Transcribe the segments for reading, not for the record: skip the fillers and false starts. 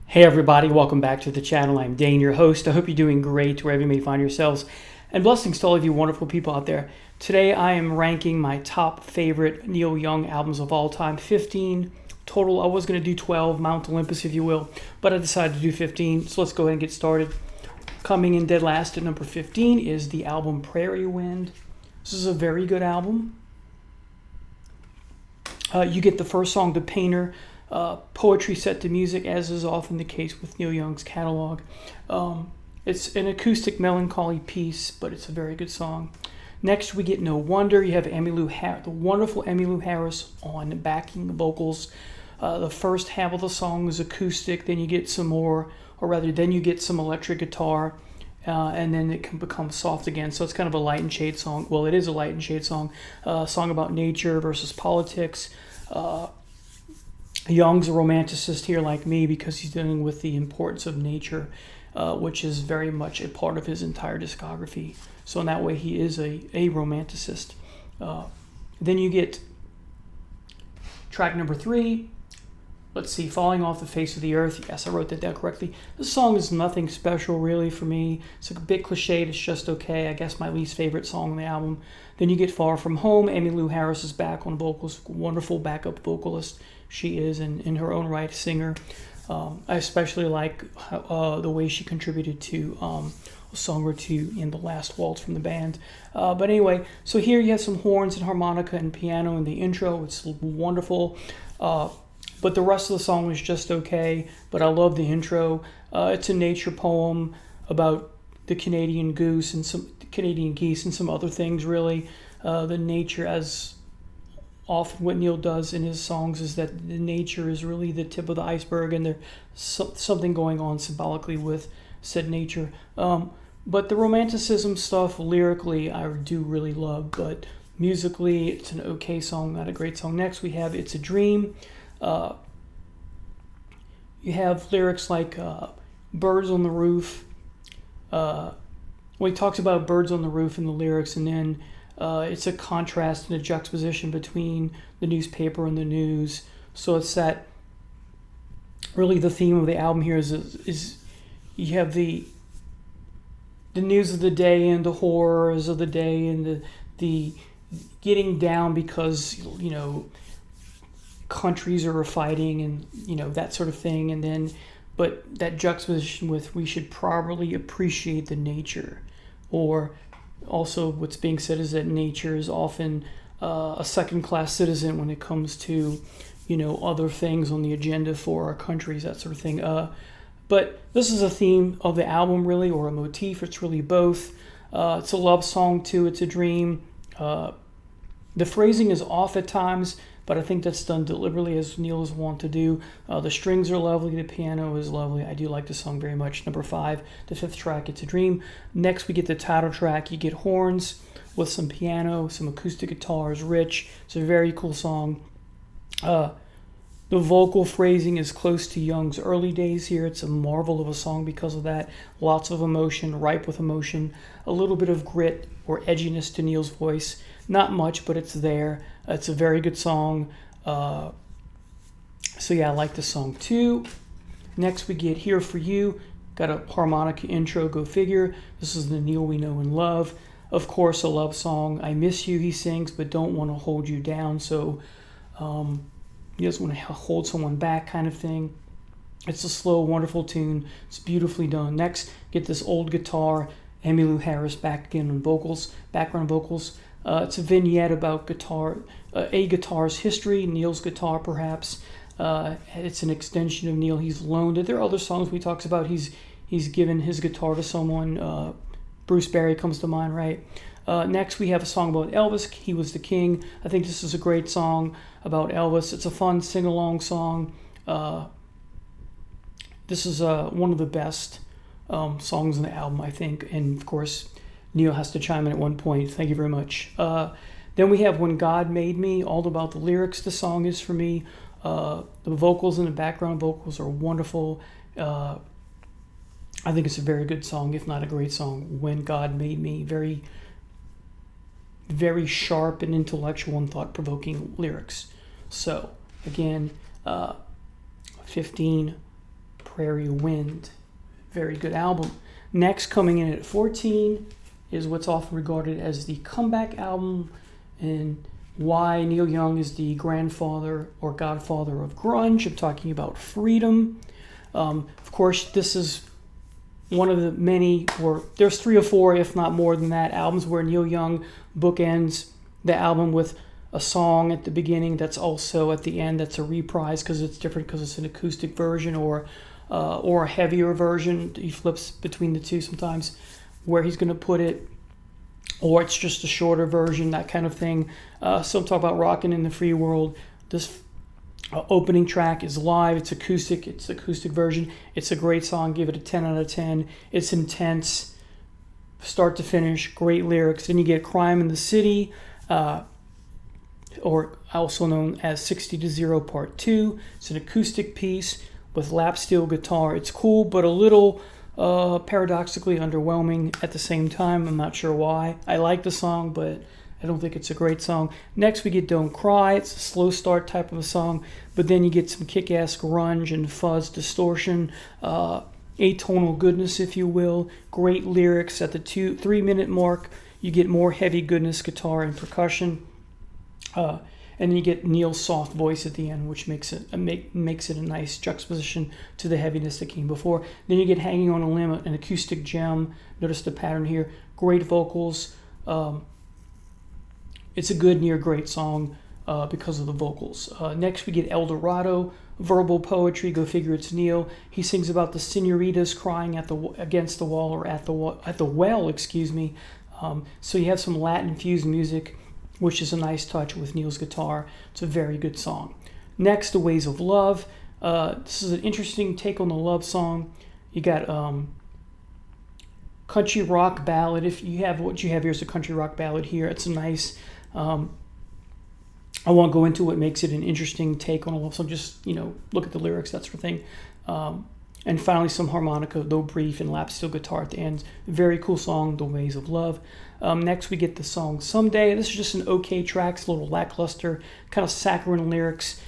Hey everybody, welcome back to the channel. I'm Dane, your host. I hope you're doing great wherever you may find yourselves. And blessings to all of you wonderful people out there. Today I am ranking my top favorite Neil Young albums of all time. 15 total. I was going to do 12, Mount Olympus if you will, but I decided to do 15. So let's go ahead and get started. Coming in dead last at number 15 is the album Prairie Wind. This is a very good album. You get the first song, The Painter, poetry set to music, as is often the case with Neil Young's catalog. It's an acoustic melancholy piece, but it's a very good song. Next, we get No Wonder. You have the wonderful Emmylou Harris on backing vocals. The first half of the song is acoustic, then you get some more, then you get some electric guitar, and then it can become soft again. So it's kind of a light and shade song. Well, it is a light and shade song. Song about nature versus politics. Young's a romanticist here like me because he's dealing with the importance of nature, which is very much a part of his entire discography. So in that way, he is a romanticist. Then you get track number 3. Let's see, Falling Off the Face of the Earth. Yes, I wrote that down correctly. This song is nothing special really for me. It's a bit cliched. It's just okay. I guess my least favorite song on the album. Then you get Far From Home. Emmylou Harris is back on vocals. Wonderful backup vocalist she is, and in her own right, singer. I especially like the way she contributed to a song or two in The Last Waltz from the band. But anyway, so here you have some horns and harmonica and piano in the intro. It's wonderful. But the rest of the song is just okay, but I love the intro. It's a nature poem about the Canadian geese and some other things, really. The nature, as often what Neil does in his songs, is that the nature is really the tip of the iceberg, and there's something going on symbolically with said nature. But the romanticism stuff, lyrically, I do really love, but musically, it's an okay song, not a great song. Next, we have It's a Dream. You have lyrics like birds on the roof. He talks about birds on the roof in the lyrics, and then it's a contrast and a juxtaposition between the newspaper and the news. So it's that really the theme of the album here is you have the news of the day and the horrors of the day and the getting down because countries are fighting and that sort of thing, and then but that juxtaposition with we should probably appreciate the nature, or also what's being said is that nature is often a second-class citizen when it comes to other things on the agenda for our countries, that sort of thing. But this is a theme of the album, really, or a motif. It's really both. It's a love song too. It's a dream. The phrasing is off at times, but I think that's done deliberately, as Neil is wont to do. The strings are lovely. The piano is lovely. I do like the song very much. Number 5, the 5th track, It's a Dream. Next, we get the title track. You get horns with some piano, some acoustic guitars, rich. It's a very cool song. The vocal phrasing is close to Young's early days here. It's a marvel of a song because of that. Lots of emotion, ripe with emotion. A little bit of grit or edginess to Neil's voice. Not much, but it's there. It's a very good song. So yeah, I like this song too. Next we get Here For You. Got a harmonica intro, go figure. This is the Neil we know and love. Of course, a love song. I miss you, he sings, but don't want to hold you down. So he doesn't want to hold someone back kind of thing. It's a slow, wonderful tune. It's beautifully done. Next, get this old guitar. Emmylou Harris back again on vocals, background vocals. It's a vignette about a guitar's history, Neil's guitar perhaps. It's an extension of Neil. He's loaned it. There are other songs he talks about. He's given his guitar to someone. Bruce Berry comes to mind, right? Next, we have a song about Elvis. He Was the King. I think this is a great song about Elvis. It's a fun sing-along song. This is one of the best songs on the album, I think. And, of course, Neil has to chime in at one point. Thank you very much. Then we have When God Made Me, all about the lyrics the song is for me. The vocals and the background vocals are wonderful. I think it's a very good song, if not a great song. When God Made Me, very, very sharp and intellectual and thought-provoking lyrics. So, again, 15 Prairie Wind. Very good album. Next, coming in at 14, is what's often regarded as the comeback album, and why Neil Young is the grandfather or godfather of grunge. I'm talking about Freedom. Of course, this is one of the many, or there's 3 or 4, if not more than that, albums where Neil Young bookends the album with a song at the beginning that's also at the end that's a reprise because it's different, because it's an acoustic version or a heavier version. He flips between the two sometimes where he's going to put it, or it's just a shorter version, that kind of thing. So I'm talking about Rockin' in the Free World. This opening track is live. It's acoustic version. It's a great song. Give it a 10 out of 10. It's intense, start to finish. Great lyrics. Then you get Crime in the City, or also known as 60 to 0 Part 2. It's an acoustic piece with lap steel guitar. It's cool, but a little paradoxically underwhelming at the same time. I'm not sure why. I like the song, but I don't think it's a great song. Next, we get Don't Cry. It's a slow start type of a song, but then you get some kick-ass grunge and fuzz distortion, atonal goodness, if you will. Great lyrics. At the 3-minute mark, you get more heavy goodness, guitar and percussion. And then you get Neil's soft voice at the end, which makes it a nice juxtaposition to the heaviness that came before. Then you get Hanging on a Limb, an acoustic gem. Notice the pattern here. Great vocals. It's a good, near great song because of the vocals. Next, we get El Dorado, verbal poetry. Go figure, it's Neil. He sings about the senoritas crying against the wall, or at the well, excuse me. So you have some Latin-infused music, which is a nice touch with Neil's guitar. It's a very good song. Next, The Ways of Love. This is an interesting take on the love song. You got country rock ballad. If you have what you have here is a country rock ballad here. It's a nice, I won't go into what makes it an interesting take on a love song. Just, look at the lyrics, that sort of thing. And finally, some harmonica, though brief, and lap steel guitar at the end. Very cool song, The Ways of Love. Next, we get the song Someday. This is just an okay track. It's a little lackluster, kind of saccharine lyrics.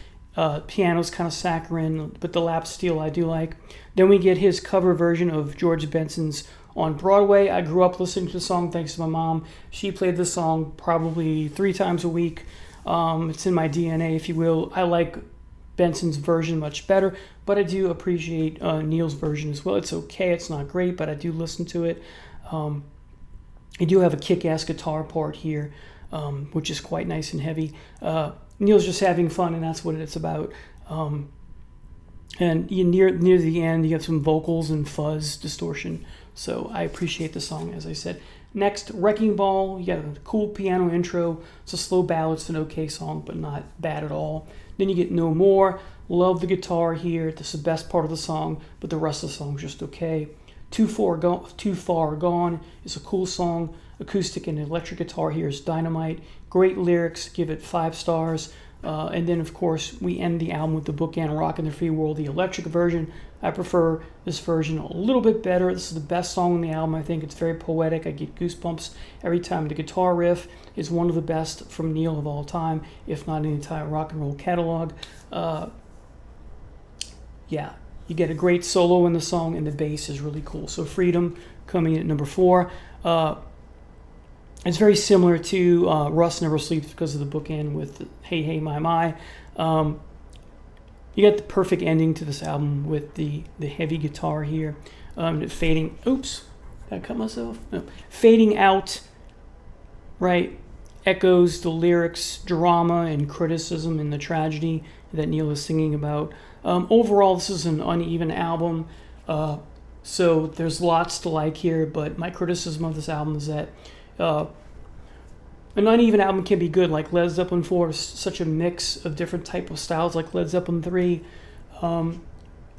Piano's kind of saccharine, but the lap steel I do like. Then we get his cover version of George Benson's On Broadway. I grew up listening to the song thanks to my mom. She played the song probably 3 times a week. It's in my DNA, if you will. I like Benson's version much better, but I do appreciate Neil's version as well. It's okay, it's not great, but I do listen to it. I do have a kick-ass guitar part here, which is quite nice and heavy. Neil's just having fun, and that's what it's about. And near the end, you have some vocals and fuzz distortion, so I appreciate the song, as I said. Next, Wrecking Ball. You got a cool piano intro. It's a slow ballad. It's an okay song, but not bad at all. Then you get No More. Love the guitar here. This is the best part of the song, but the rest of the song is just okay. Too Far Gone is a cool song. Acoustic and electric guitar here is dynamite. Great lyrics. Give it 5 stars. And then, of course, we end the album with the bookend Rockin' the Free World, the electric version. I prefer this version a little bit better. This is the best song on the album. I think it's very poetic. I get goosebumps every time. The guitar riff is one of the best from Neil of all time, if not in the entire rock and roll catalog. You get a great solo in the song, and the bass is really cool. So Freedom coming in at number 4. It's very similar to Rust Never Sleeps because of the bookend with Hey Hey My My. You got the perfect ending to this album with the heavy guitar here. Fading. Oops, did I cut myself? No. Fading out, right? Echoes the lyrics, drama, and criticism, and the tragedy that Neil is singing about. Overall, this is an uneven album. So there's lots to like here, but my criticism of this album is that an uneven album can be good, like Led Zeppelin 4 is such a mix of different type of styles, like Led Zeppelin 3.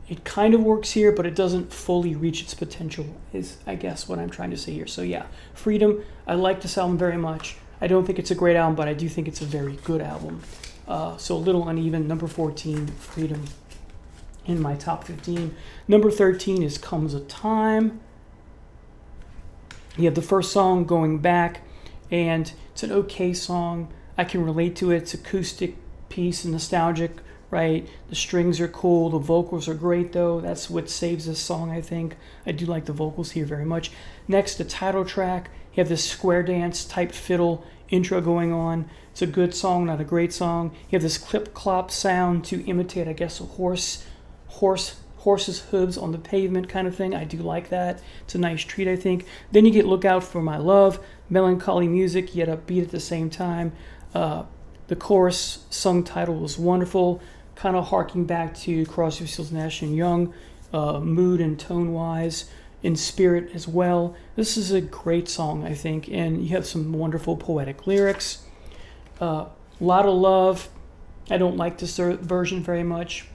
It kind of works here, but it doesn't fully reach its potential, is I guess what I'm trying to say here. So yeah, Freedom, I like this album very much. I don't think it's a great album, but I do think it's a very good album. So a little uneven. Number 14, Freedom, in my top 15. Number 13 is Comes a Time. You have the first song, Going Back, and it's an okay song. I can relate to it. It's acoustic piece, nostalgic, right? The strings are cool. The vocals are great, though. That's what saves this song, I think. I do like the vocals here very much. Next, the title track. You have this square dance type fiddle intro going on. It's a good song, not a great song. You have this clip-clop sound to imitate, I guess, a horse's hooves on the pavement kind of thing. I do like that. It's a nice treat, I think. Then you get Look Out for My Love, melancholy music, yet upbeat at the same time. The chorus sung title was wonderful, kind of harking back to Crosby, Stills, Nash & Young, mood and tone-wise, in spirit as well. This is a great song, I think, and you have some wonderful poetic lyrics. Lot of Love. I don't like this version very much.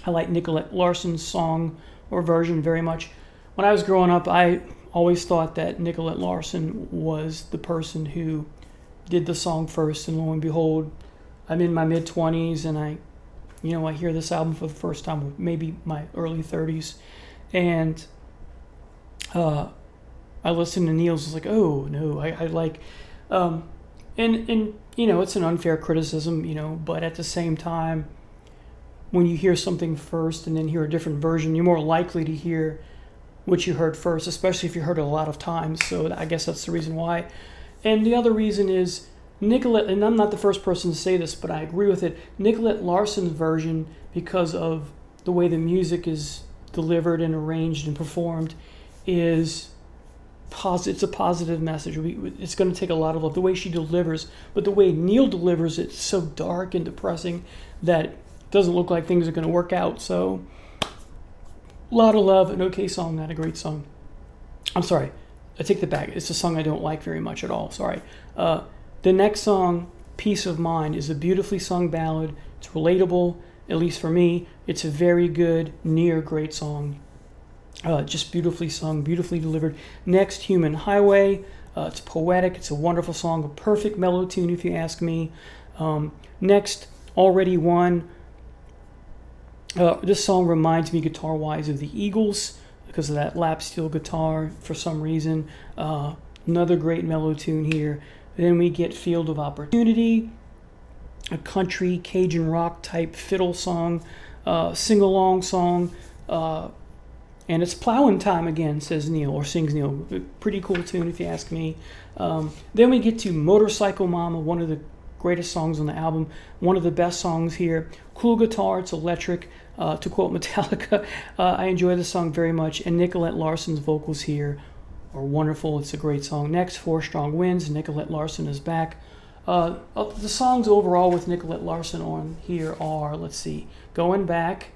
I like Nicolette Larson's song or version very much. When I was growing up, I always thought that Nicolette Larson was the person who did the song first, and lo and behold, I'm in my mid-20s, and I hear this album for the first time, maybe my early 30s, and I listened to Neil's. I was like, oh no, I like, and it's an unfair criticism, but at the same time, when you hear something first and then hear a different version, you're more likely to hear what you heard first, especially if you heard it a lot of times. So I guess that's the reason why. And the other reason is Nicolette, and I'm not the first person to say this, but I agree with it, Nicolette Larson's version, because of the way the music is delivered and arranged and performed, is it's a positive message. It's going to take a lot of love, the way she delivers, but the way Neil delivers it's so dark and depressing that it doesn't look like things are going to work out. So, a lot of love, an okay song, not a great song. I'm sorry, I take that back. It's a song I don't like very much at all. Sorry. The next song, Peace of Mind, is a beautifully sung ballad. It's relatable, at least for me. It's a very good, near great song. Just beautifully sung, beautifully delivered. Next, Human Highway. It's poetic. It's a wonderful song, a perfect mellow tune, if you ask me. Next, Already Won. This song reminds me, guitar-wise, of the Eagles because of that lap steel guitar for some reason. Another great mellow tune here. Then we get Field of Opportunity, a country Cajun rock type fiddle song, sing-along song. And it's plowing time again, says Neil, or sings Neil. Pretty cool tune, if you ask me. Then we get to Motorcycle Mama, one of the greatest songs on the album. One of the best songs here. Cool guitar, it's electric. To quote Metallica, I enjoy the song very much. And Nicolette Larson's vocals here are wonderful. It's a great song. Next, Four Strong Winds. Nicolette Larson is back. The songs overall with Nicolette Larson on here are, let's see, Going Back,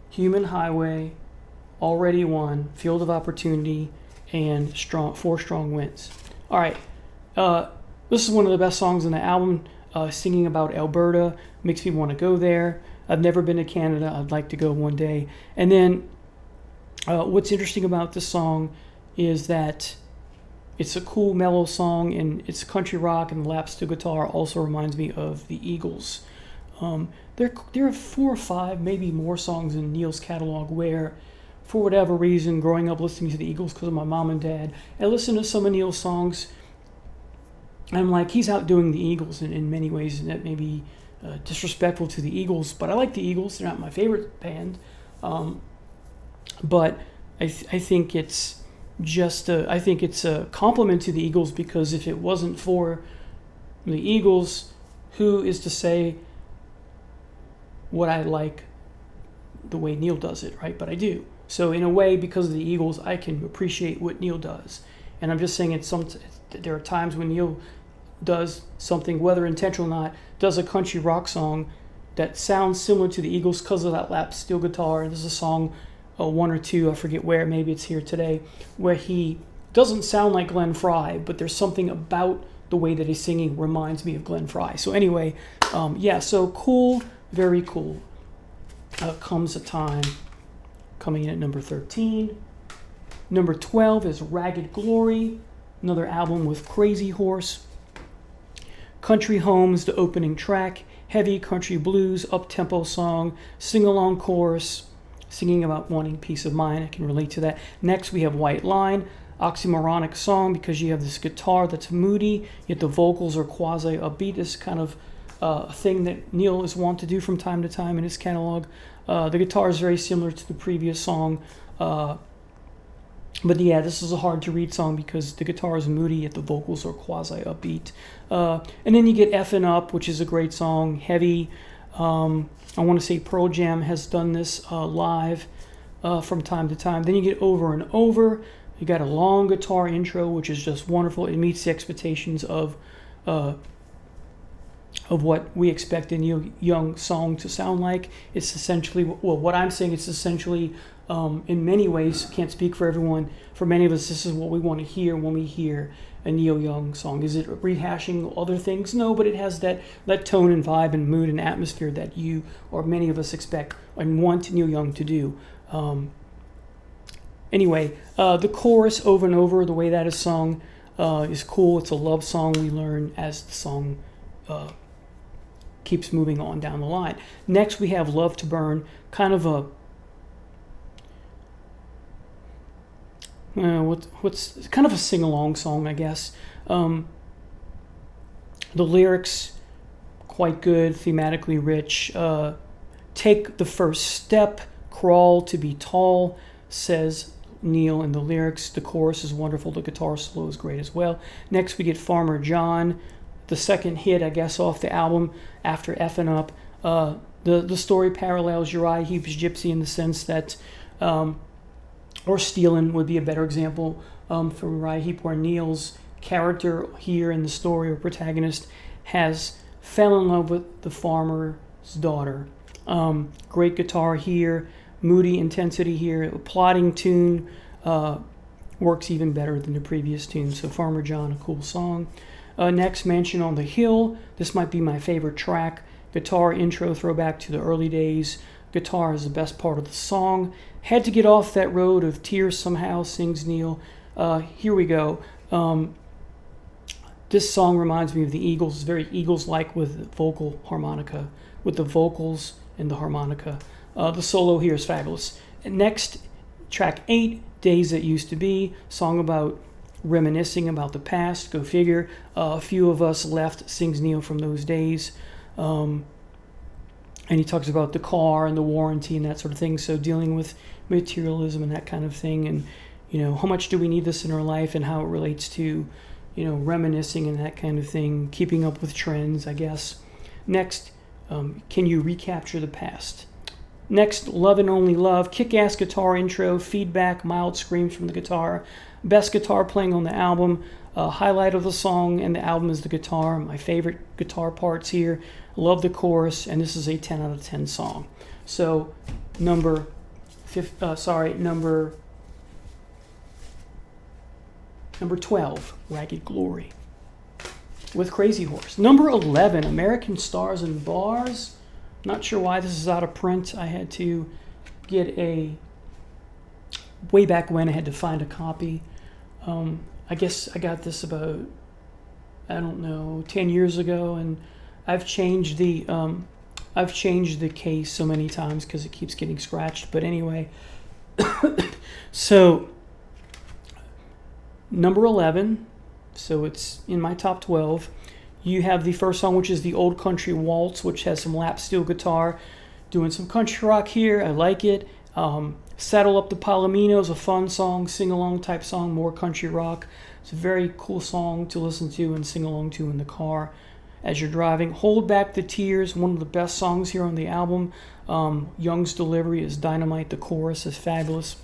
Human Highway, Already Won, Field of Opportunity, and Four Strong Winds. All right, this is one of the best songs on the album. Singing about Alberta makes me want to go there. I've never been to Canada. I'd like to go one day. And then what's interesting about this song is that it's a cool, mellow song, and it's country rock, and the lap steel guitar also reminds me of the Eagles. There are 4 or 5, maybe more songs in Neil's catalog where, for whatever reason, growing up listening to the Eagles because of my mom and dad, I listened to some of Neil's songs, and I'm like, he's outdoing the Eagles in many ways, and that may be disrespectful to the Eagles, but I like the Eagles. They're not my favorite band, but I think it's just I think it's a compliment to the Eagles, because if it wasn't for the Eagles, who is to say what I like the way Neil does it, right? But I do. So in a way, because of the Eagles, I can appreciate what Neil does. And I'm just saying there are times when Neil does something, whether intentional or not, does a country rock song that sounds similar to the Eagles because of that lap steel guitar. There's a song, 1 or 2, I forget where, maybe it's here today, where he doesn't sound like Glenn Frey, but there's something about the way that he's singing reminds me of Glenn Frey. So anyway, so cool, very cool. Comes a Time, coming in at number 13. Number 12 is Ragged Glory, another album with Crazy Horse. Country Home's the opening track, heavy country blues, up-tempo song, sing-along chorus, singing about wanting peace of mind. I can relate to that. Next, we have White Line, oxymoronic song because you have this guitar that's moody, yet the vocals are quasi-upbeat. This kind of a thing that Neil is wont to do from time to time in his catalog. The guitar is very similar to the previous song. But yeah, this is a hard to read song because the guitar is moody yet the vocals are quasi upbeat. And then you get Effin' Up, which is a great song, heavy. I want to say Pearl Jam has done this live from time to time. Then you get Over and Over. You got a long guitar intro, which is just wonderful. It meets the expectations of what we expect a Neil Young song to sound like. It's essentially, well, what I'm saying, it's essentially, in many ways, can't speak for everyone. For many of us, this is what we want to hear when we hear a Neil Young song. Is it rehashing other things? No, but it has that tone and vibe and mood and atmosphere that you or many of us expect and want Neil Young to do. Anyway, the chorus Over and Over, the way that is sung, is cool. It's a love song we learn as the song keeps moving on down the line. Next, we have Love to Burn, kind of a what's kind of a sing-along song, I guess. The lyrics quite good, thematically rich. Take the first step, crawl to be tall, says Neil in the lyrics. The chorus is wonderful. The guitar solo is great as well. Next, we get Farmer John, the second hit, I guess, off the album after Effin' Up. The story parallels Uriah Heep's Gypsy in the sense that, or Stealin' would be a better example for Uriah Heep, where Neil's character here in the story or protagonist has fell in love with the farmer's daughter. Great guitar here, moody intensity here. A plotting tune works even better than the previous tune. So Farmer John, a cool song. Next, Mansion on the Hill. This might be my favorite track. Guitar intro throwback to the early days. Guitar is the best part of the song. Had to get off that road of tears somehow, sings Neil. Here we go. This song reminds me of the Eagles. It's very Eagles-like with vocal harmonica, with the vocals and the harmonica. The solo here is fabulous. And next, track 8, Days That Used to Be, song about reminiscing about the past. Go figure. A few of us left, sings Neil, from those days. And he talks about the car and the warranty and that sort of thing. So dealing with materialism and that kind of thing, and how much do we need this in our life, and how it relates to reminiscing and that kind of thing, keeping up with trends, I guess. Next, can you recapture the past? Next, Love and Only Love, kick-ass guitar intro, feedback, mild screams from the guitar. Best guitar playing on the album. Highlight of the song and the album is the guitar. My favorite guitar parts here. Love the chorus, and this is a 10 out of 10 song. So, number 12, Ragged Glory with Crazy Horse. Number 11, American Stars and Bars. Not sure why this is out of print. I had to get way back when I had to find a copy. I guess I got this about, 10 years ago, and I've changed the case so many times because it keeps getting scratched. But anyway, so number 11, so it's in my top 12. You have the first song, which is the Old Country Waltz, which has some lap steel guitar, doing some country rock here. I like it. Saddle Up the Palominos, a fun song, sing-along type song, more country rock. It's a very cool song to listen to and sing along to in the car as you're driving. Hold Back the Tears, one of the best songs here on the album. Young's delivery is dynamite. The chorus is fabulous.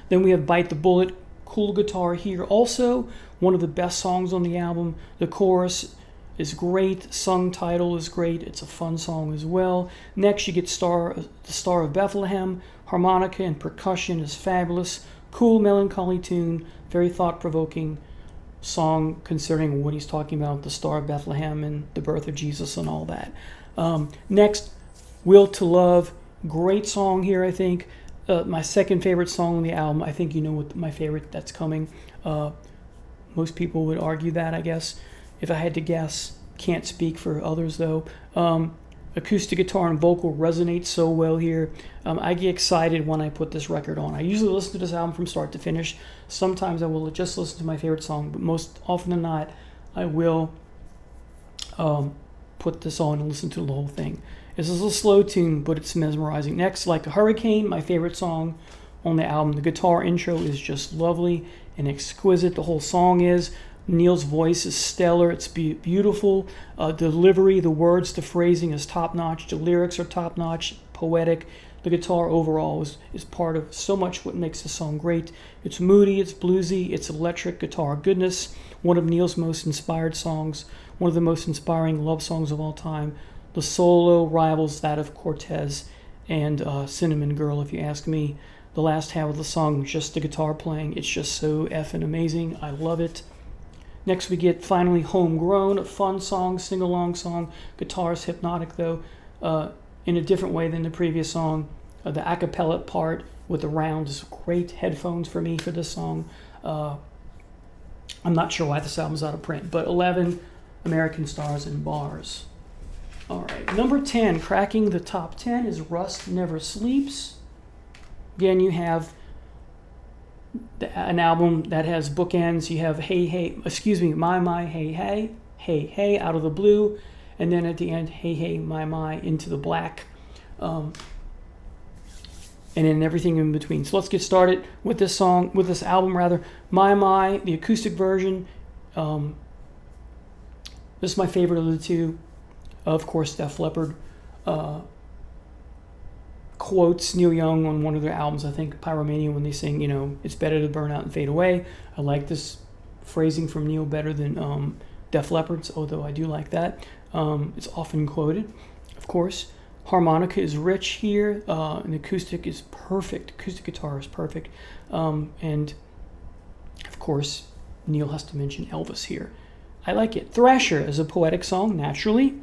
Then we have Bite the Bullet, cool guitar here. Also, one of the best songs on the album. The chorus is great. Sung title is great. It's a fun song as well. Next, you get the Star of Bethlehem. Harmonica and percussion is fabulous. Cool, melancholy tune. Very thought-provoking song considering what he's talking about, the Star of Bethlehem and the birth of Jesus and all that. Next, Will to Love. Great song here, I think. My second favorite song on the album. I think you know what my favorite that's coming. Most people would argue that, I guess, if I had to guess. Can't speak for others, though. Acoustic guitar and vocal resonate so well here. I get excited when I put this record on. I usually listen to this album from start to finish. Sometimes I will just listen to my favorite song, but most often than not, I will put this on and listen to the whole thing. This is a slow tune, but it's mesmerizing. Next, Like a Hurricane, my favorite song on the album. The guitar intro is just lovely and exquisite. The whole song is. Neil's voice is stellar. It's beautiful. Delivery, the words, the phrasing is top-notch. The lyrics are top-notch, poetic. The guitar overall is part of so much what makes the song great. It's moody, it's bluesy, it's electric guitar goodness. One of Neil's most inspired songs, one of the most inspiring love songs of all time. The solo rivals that of Cortez and Cinnamon Girl, if you ask me. The last half of the song, just the guitar playing, it's just so effing amazing. I love it. Next we get finally Homegrown, a fun song, sing-along song. Guitar is hypnotic though, in a different way than the previous song. The a cappella part with the rounds is great. Headphones for me for this song. I'm not sure why this album's out of print, but 11 American Stars and Bars. All right, number 10, cracking the top 10 is Rust Never Sleeps. Again, you have an album that has bookends. You have My, Hey, Out of the Blue, and then at the end, Hey, My, Into the Black, and then everything in between. So let's get started with this album, My, the acoustic version. This is my favorite of the two. Of course, Def Leppard quotes Neil Young on one of their albums, I think Pyromania, when they sing, it's better to burn out and fade away. I like this phrasing from Neil better than Def Leppard's, although I do like that. It's often quoted, of course. Harmonica is rich here, and acoustic is perfect. Acoustic guitar is perfect. And, of course, Neil has to mention Elvis here. I like it. Thrasher is a poetic song, naturally.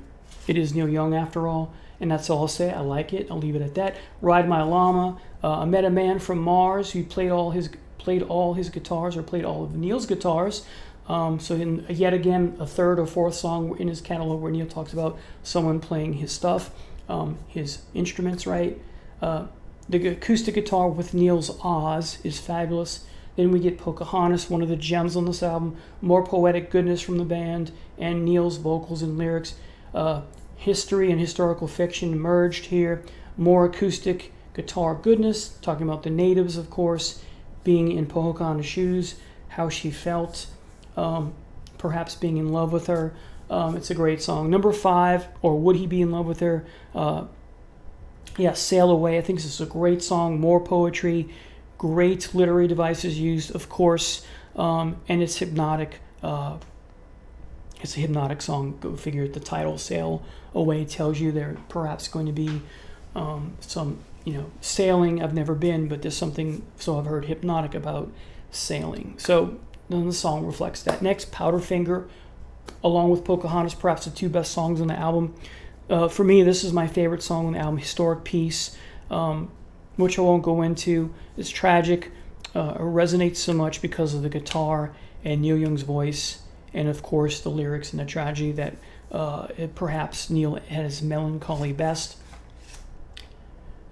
It is Neil Young, after all. And that's all I'll say. I like it. I'll leave it at that. Ride My Llama. I met a man from Mars who played all his guitars, or played all of Neil's guitars. So yet again, a third or fourth song in his catalog where Neil talks about someone playing his stuff, his instruments, right? The acoustic guitar with Neil's Oz is fabulous. Then we get Pocahontas, one of the gems on this album. More poetic goodness from the band, and Neil's vocals and lyrics. History and historical fiction merged here. More acoustic guitar goodness, talking about the natives, of course, being in Pocahontas' shoes, how she felt, perhaps being in love with her. It's a great song. Number 5, or Would He Be in Love with Her? Sail Away. I think this is a great song. More poetry, great literary devices used, of course, and it's hypnotic. It's a hypnotic song. Go figure. The title "Sail Away" tells you there perhaps going to be some, sailing. I've never been, but there's something. So I've heard hypnotic about sailing. So then the song reflects that. Next, Powderfinger, along with Pocahontas, perhaps the two best songs on the album. For me, this is my favorite song on the album, Historic Piece, which I won't go into. It's tragic. It resonates so much because of the guitar and Neil Young's voice. And of course, the lyrics and the tragedy that perhaps Neil at his melancholy best.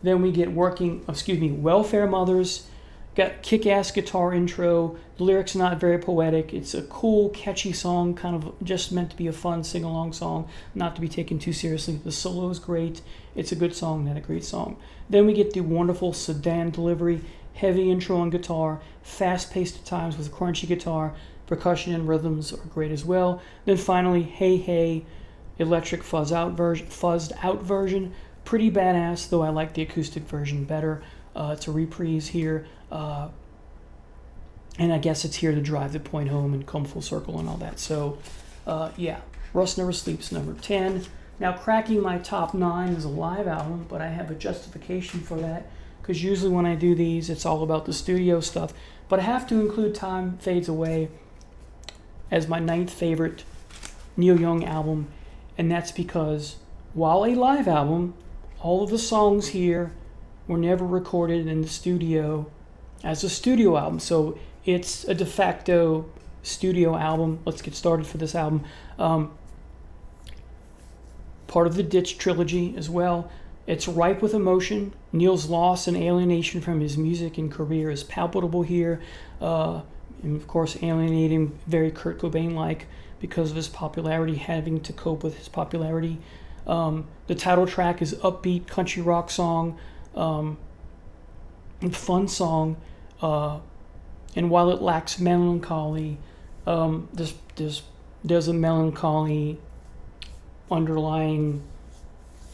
Then we get Welfare Mothers. Got kick-ass guitar intro. The lyrics are not very poetic. It's a cool, catchy song, kind of just meant to be a fun sing-along song, not to be taken too seriously. The solo is great. It's a good song, not a great song. Then we get the wonderful sedan delivery, heavy intro on guitar, fast-paced at times with crunchy guitar. Percussion and rhythms are great as well. Then finally, Hey, electric fuzzed out version. Pretty badass, though I like the acoustic version better. It's a reprise here. And I guess it's here to drive the point home and come full circle and all that. So, Rust Never Sleeps, number 10. Now, cracking my top 9 is a live album, but I have a justification for that, because usually when I do these, it's all about the studio stuff. But I have to include Time Fades Away as my 9th favorite Neil Young album, and that's because while a live album, all of the songs here were never recorded in the studio as a studio album, so it's a de facto studio album. Let's get started for this album. Part of the Ditch trilogy as well. It's ripe with emotion. Neil's loss and alienation from his music and career is palpable here. And of course, alienating, very Kurt Cobain-like, because of his popularity, having to cope with his popularity. The title track is upbeat country rock song, fun song, and while it lacks melancholy, there's a melancholy underlying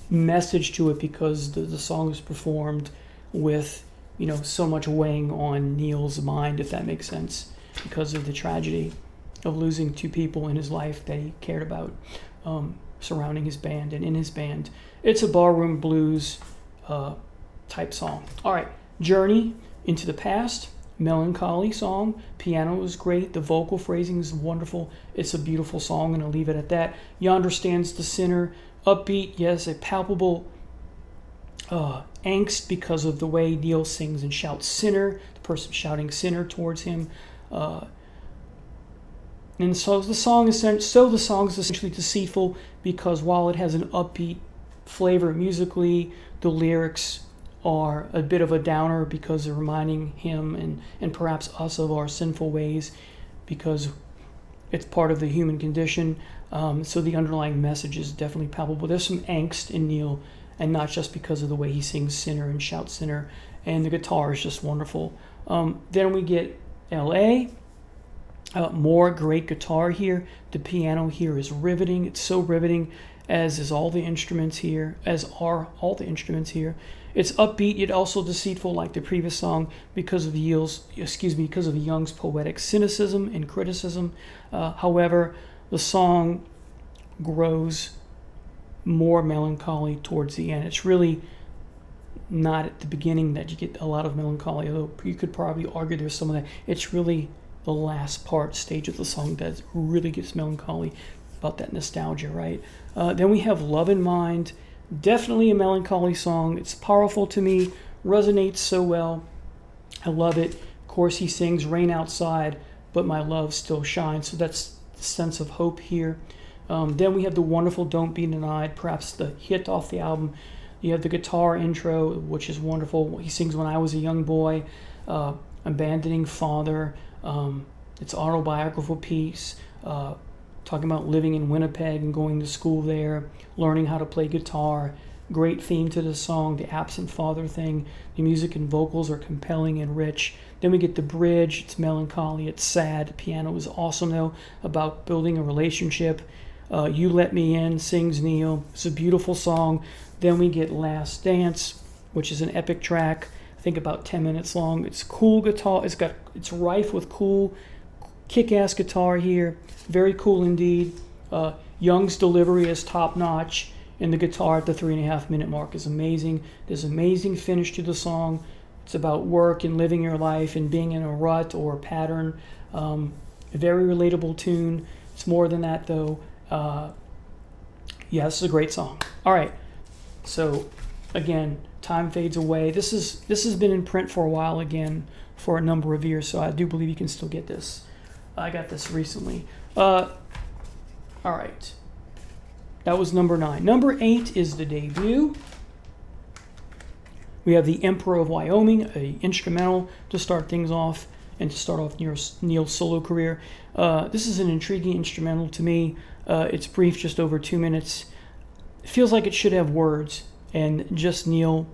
message to it because the song is performed with so much weighing on Neil's mind, if that makes sense, because of the tragedy of losing two people in his life that he cared about, surrounding his band and in his band. It's a barroom blues type song. All right, Journey into the Past, melancholy song. Piano is great. The vocal phrasing is wonderful. It's a beautiful song, and I'll leave it at that. Yonder Stands the Sinner, upbeat, yes, a palpable angst because of the way Neil sings and shouts sinner, the person shouting sinner towards him. And so the song is essentially deceitful because while it has an upbeat flavor musically, the lyrics are a bit of a downer because they're reminding him and perhaps us of our sinful ways, because it's part of the human condition. So the underlying message is definitely palpable. There's some angst in Neil, and not just because of the way he sings sinner and shouts sinner, and the guitar is just wonderful. Then we get L.A., more great guitar here. The piano here is riveting. It's so riveting, as are all the instruments here. It's upbeat, yet also deceitful, like the previous song, because of Young's poetic cynicism and criticism. However, the song grows more melancholy towards the end. It's really not at the beginning that you get a lot of melancholy, although you could probably argue there's some of that. It's really the last stage of the song that really gets melancholy, about that nostalgia, right? Then we have Love in Mind, definitely a melancholy song. It's powerful to me, resonates so well. I love it. Of course, he sings Rain Outside, but my love still shines. So that's the sense of hope here. Then we have the wonderful Don't Be Denied, perhaps the hit off the album. You have the guitar intro, which is wonderful. He sings When I Was a Young Boy, Abandoning Father. It's autobiographical piece, talking about living in Winnipeg and going to school there, learning how to play guitar. Great theme to the song, the absent father thing. The music and vocals are compelling and rich. Then we get the bridge. It's melancholy, it's sad. The piano is awesome, though, about building a relationship. You Let Me In, sings Neil. It's a beautiful song. Then we get Last Dance, which is an epic track. I think about 10 minutes long. It's cool guitar. It's rife with cool, kick-ass guitar here. Very cool indeed. Young's delivery is top-notch, and the guitar at the 3.5-minute mark is amazing. There's amazing finish to the song. It's about work and living your life and being in a rut or a pattern. A very relatable tune. It's more than that, though. Yeah, this is a great song. All right. So, again, Time Fades Away. This has been in print for a while again, for a number of years, so I do believe you can still get this. I got this recently. All right. That was number 9. Number 8 is the debut. We have The Emperor of Wyoming, a instrumental to start things off and to start off Neil's solo career. This is an intriguing instrumental to me. It's brief, just over 2 minutes. It feels like it should have words, and just Neil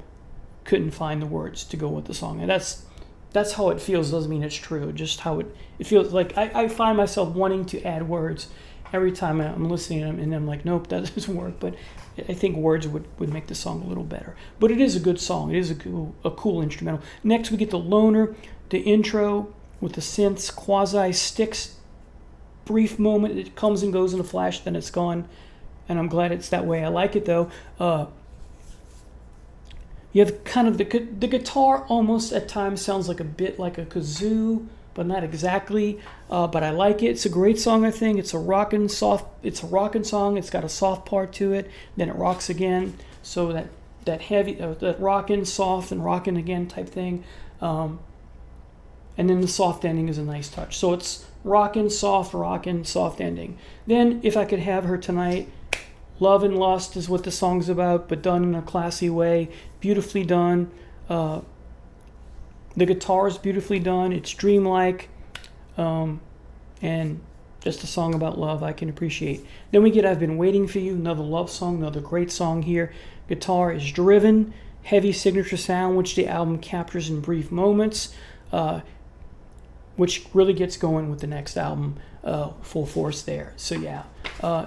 couldn't find the words to go with the song. And that's how it feels. Doesn't mean it's true. Just how it feels. Like I find myself wanting to add words every time I'm listening to them, and I'm like, nope, that doesn't work. But I think words would make the song a little better. But it is a good song. It is a cool instrumental. Next, we get the Loner, the intro with the synths, quasi-sticks, brief moment. It comes and goes in a flash, then it's gone. And I'm glad it's that way. I like it, though. You have kind of the guitar almost at times sounds like a bit like a kazoo, but not exactly. But I like it. It's a great song, I think. It's a rockin' song. It's got a soft part to it. Then it rocks again. So that heavy, that rockin', soft, and rockin' again type thing. And then the soft ending is a nice touch. So it's rockin', soft ending. Then If I Could Have Her Tonight, Love and Lust is what the song's about, but done in a classy way. Beautifully done. The guitar is beautifully done. It's dreamlike. And Just a song about love I can appreciate. Then we get I've Been Waiting for You, another love song, another great song here. Guitar is driven, heavy signature sound, which the album captures in brief moments, which really gets going with the next album, full force there. So yeah.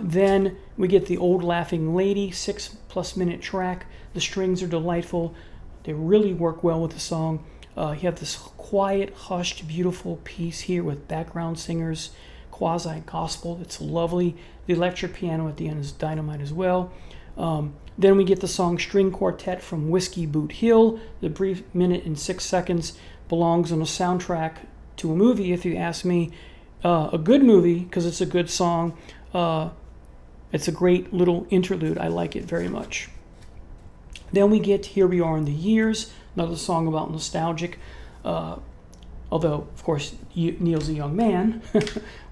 Then we get the Old Laughing Lady, 6+ minute track. The strings are delightful. They really work well with the song. You have this quiet, hushed, beautiful piece here with background singers, quasi-gospel. It's lovely. The electric piano at the end is dynamite as well. Then we get the song String Quartet from Whiskey Boot Hill. The brief 1:06 belongs on a soundtrack to a movie, if you ask me. A good movie, because it's a good song. It's a great little interlude. I like it very much. Then we get Here We Are in the Years, another song about nostalgic. Although, of course, Neil's a young man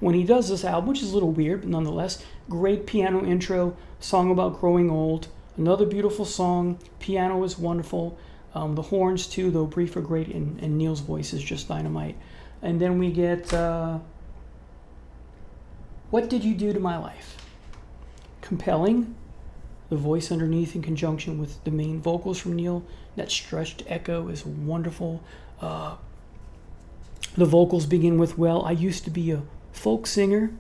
when he does this album, which is a little weird, but nonetheless, great piano intro, song about growing old. Another beautiful song. Piano is wonderful. The horns, too, though brief, are great, and Neil's voice is just dynamite. And then we get What Did You Do to My Life? Compelling. The voice underneath in conjunction with the main vocals from Neil. That stretched echo is wonderful. The vocals begin with, well, I used to be a folk singer.